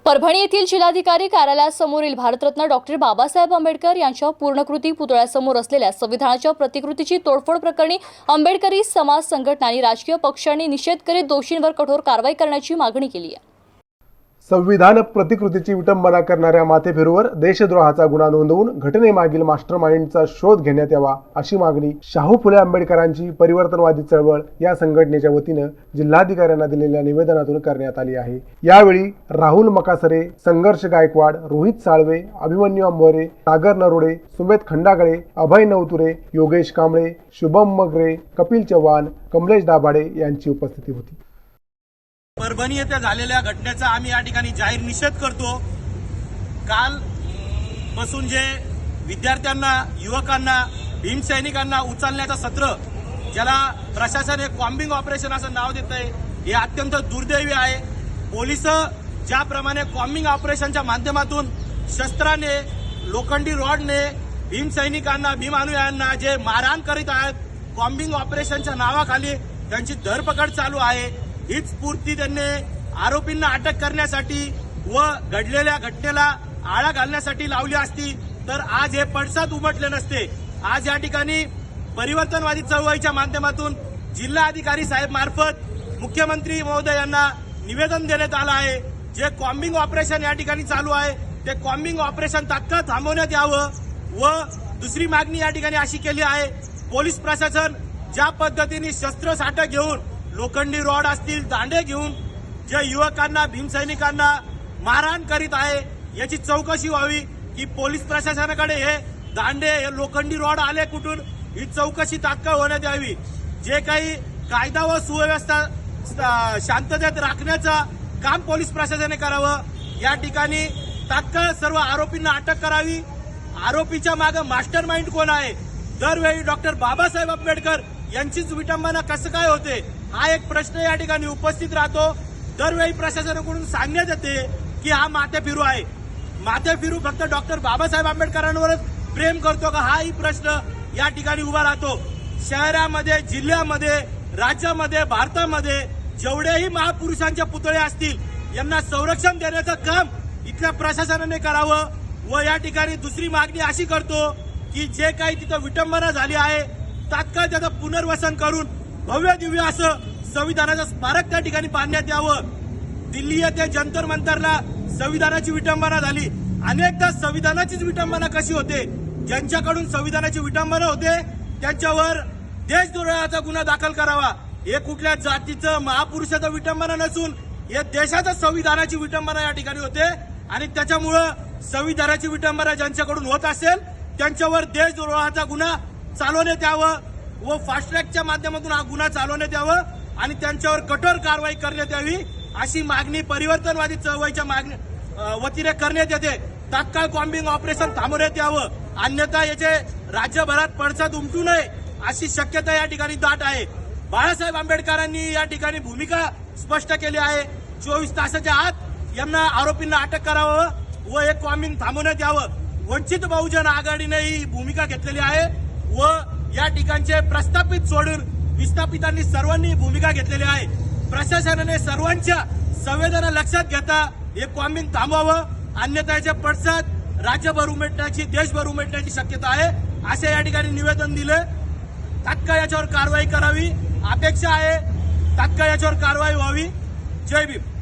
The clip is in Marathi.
परभणी येथील जिल्हाधिकारी कार्यालयासमोरील भारतरत्न डॉक्टर बाबासाहेब आंबेडकर यांच्या पूर्णकृती पुतळ्यासमोर असलेल्या संविधानाच्या प्रतिकृतीची तोडफोड प्रकरणी आंबेडकरी समाज संघटनांनी राजकीय पक्षांनी निषेध करीत दोषींवर कठोर कारवाई करण्याची मागणी केली आहे। संविधान प्रतिकृतीची विटंबना करणाऱ्या माथेफिरूवर देशद्रोहाचा गुन्हा नोंदवून घटनेमागील मास्टरमाइंडचा शोध घेण्यात यावा अशी मागणी शाहू फुले आंबेडकरांची परिवर्तनवादी चळवळ या संघटनेच्या वतीने जिल्हाधिकाऱ्यांना दिलेल्या निवेदनातून करण्यात आली आहे। यावेळी राहुल मकासरे, संघर्ष गायकवाड, रोहित साळवे, अभिमन्यू अंबोरे, सागर नरोडे, सुमेध खंडागळे, अभय नवतुरे, योगेश कांबळे, शुभम मगरे, कपिल चव्हाण, कमलेश दाभाडे यांची उपस्थिती होती। परभणी येथे झालेल्या घटनेचा आम्ही या ठिकाणी जाहीर निषेध करतो। काल पासून जे विद्यार्थ्यांना, युवकांना, भीमसैनिकांना उचलण्याचं सत्र, ज्याला प्रशासन हे कॉम्बिंग ऑपरेशन असं नाव देत आहे, हे अत्यंत दुर्दैवी आहे। पोलिस ज्याप्रमाणे कॉम्बिंग ऑपरेशनच्या माध्यमातून शस्त्राने, लोखंडी रॉडने भीमसैनिकांना, भीम अनुयायांना जे मारहाण करीत आहेत, कॉम्बिंग ऑपरेशनच्या नावाखाली त्यांची धरपकड चालू आहे। हीच स्फूर्ती त्यांनी आरोपींना अटक करण्यासाठी व घडलेल्या घटनेला आळा घालण्यासाठी लावली असती तर आज हे पडसाद उमटले नसते। आज या ठिकाणी परिवर्तनवादी चळवळीच्या माध्यमातून जिल्हाधिकारी साहेब मार्फत मुख्यमंत्री महोदय यांना निवेदन देण्यात आलं आहे। जे कॉम्बिंग ऑपरेशन या ठिकाणी चालू आहे ते कॉम्बिंग ऑपरेशन तात्काळ थांबवण्यात यावं व दुसरी मागणी या ठिकाणी अशी केली आहे, पोलीस प्रशासन ज्या पद्धतीने शस्त्रसाठा घेऊन, लोखंडी रॉड असतील, दांडे घेऊन जे युवकांना, भीमसैनिकांना मारहाण करीत आहे, याची चौकशी व्हावी की पोलीस प्रशासनाकडे हे दांडे, हे लोखंडी रॉड आले कुठून, ही चौकशी तात्काळ होण्यात यावी। जे काही कायदा व सुव्यवस्था शांततेत राखण्याचं काम पोलीस प्रशासनाने करावं। या ठिकाणी तात्काळ सर्व आरोपींना अटक करावी। आरोपीच्या मागे मास्टरमाइंड कोण आहे? दरवेळी डॉक्टर बाबासाहेब आंबेडकर यांचीच विटंबना कसं काय होते, हा एक प्रश्न या ठिकाणी उपस्थित राहतो। दरवेळी प्रशासनाकडून सांगण्यात येते की हा माथेफिरू आहे। माथेफिरू फक्त डॉक्टर बाबासाहेब आंबेडकरांवरच प्रेम करतो का, हाही प्रश्न या ठिकाणी उभा राहतो। शहरामध्ये, जिल्ह्यामध्ये, राज्यामध्ये, भारतामध्ये जेवढेही महापुरुषांचे पुतळे असतील, यांना संरक्षण देण्याचं काम इथल्या प्रशासनाने करावं। व या ठिकाणी दुसरी मागणी अशी करतो की जे काही तिथं विटंबना झाली आहे, तात्काळ त्याचं पुनर्वसन करून भव्य दिव्य असं संविधानाचं स्मारक त्या ठिकाणी बांधण्यात यावं। दिल्ली येथे जंतर मंतरला संविधानाची विटंबना झाली। अनेकदा संविधानाचीच विटंबना कशी होते? ज्यांच्याकडून संविधानाची विटंबना होते त्यांच्यावर देशद्रोहाचा गुन्हा दाखल करावा। हे कुठल्या जातीचं, महापुरुषाचं विटंबना नसून हे देशाच्या संविधानाची विटंबना या ठिकाणी होते आणि त्याच्यामुळं संविधानाची विटंबना ज्यांच्याकडून होत असेल त्यांच्यावर देशद्रोहाचा गुन्हा चालवण्यात यावं व फास्ट ट्रॅकच्या माध्यमातून हा गुन्हा चालवण्यात यावं आणि त्यांच्यावर कठोर कारवाई करण्यात यावी अशी मागणी परिवर्तनवादी चळवळीच्या वतीने करण्यात येते। तात्काळ कॉम्बिंग ऑपरेशन थांबवण्यात यावं, अन्यथा याचे राज्यभरात पडसाद उमटू नये अशी शक्यता या ठिकाणी दाट आहे। बाळासाहेब आंबेडकरांनी या ठिकाणी भूमिका स्पष्ट केली आहे। 24 तासाच्या आत यांना, आरोपींना अटक करावं व हे कॉम्बिंग थांबवण्यात यावं। वंचित बहुजन आघाडीने ही भूमिका घेतलेली आहे व या ठिकाणचे प्रस्थापित सोडून विस्थापितांनी सर्वांनी भूमिका घेतलेली आहे। प्रशासनाने सर्वांच्या संवेदना लक्षात घेता हे कॉम्बिंग थांबवावं, अन्यथा याचे पडसाद राज्यभर उमटण्याची, देशभर उमटण्याची शक्यता आहे असे या ठिकाणी निवेदन दिले। तात्काळ याच्यावर कारवाई करावी अपेक्षा आहे, तात्काळ याच्यावर कारवाई व्हावी। जय भीम।